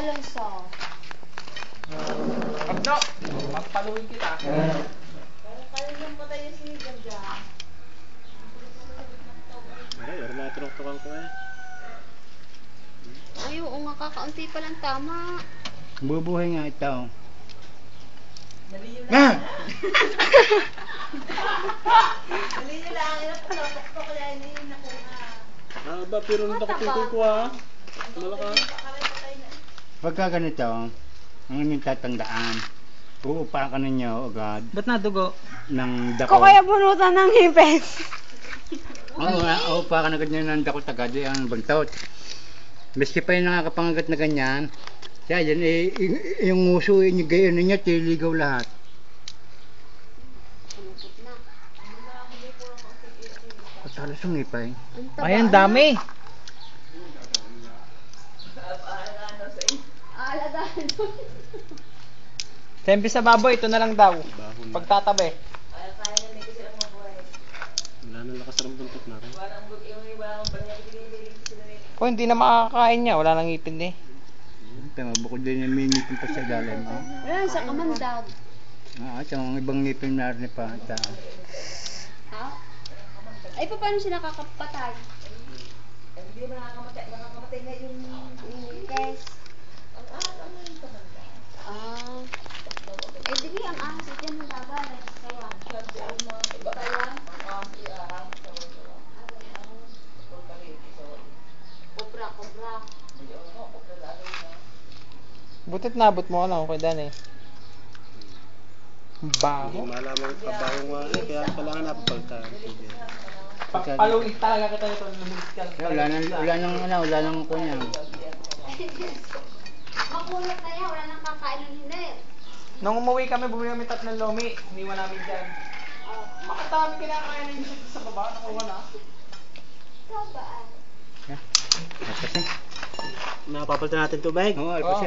Alonso. Pagno, papaluin kita. Kaya niyang patay si Ganja. Ay, wala na tinuktukan ko eh. Ay, oo nga, kakaunti pa lang tama. Bubuhay nga ito. Dali nyo Ah! lang. Dali nyo lang. Inapatok ko kaya hindi yun nakuha. Ah, ba, pero nung nakapikoy ko ah. Malaka. Pagka ganito, ang inyong tatandaan, uupa ka ninyo agad Ba't nadugo? ng dako. Ko kaya bunutan ng hipes. Oo nga, uupa ka na agad ng dako agad, ang buntot. Maski pa yung nakakapangagat na ganyan, kaya yan, yung uso, yung gayon ninyo, tiligaw lahat. Patalo sa ngipay. Ayan, dami. Aladahan mo. Siyempre sa baboy, ito na lang daw. Baho na. Pagtatabi. Kaya kaya na hindi ko sila mabuhay. Wala na lakas ng buntot natin. Walang balik sila rin. Kung hindi na makakain niya, wala nang ngipin eh. Tama, bukod din yung minipin pa sa ilalim. Oh. Wala, sa kamandag. At yung ibang ngipin na rin pa. Ha? Ay, paano siya nakakapatay? Hindi mo nakakamatay na yung Yes. ang yung kamanda. Ah. Eh, di ang ahas at yan ang laban. Sawa. Kasi ang mga iba kaya, Kobra. Butit nabot mo ano, kay Dan eh. Hindi Baho. malaman kabaho nga eh, kaya kailangan napapagtaan. Paluin talaga kita nito. Wala nang kunya. Makulot na yan. Wala nang kakain ng hindi. Nung umuwi kami, bumili kami 3 lomi. Iniwan namin dyan. Oh. Makatami kinakain na yung sa baba. Nakuha na. Sabaan. Kasi, Napapalitan natin tubig. oo, ay Oo. kasi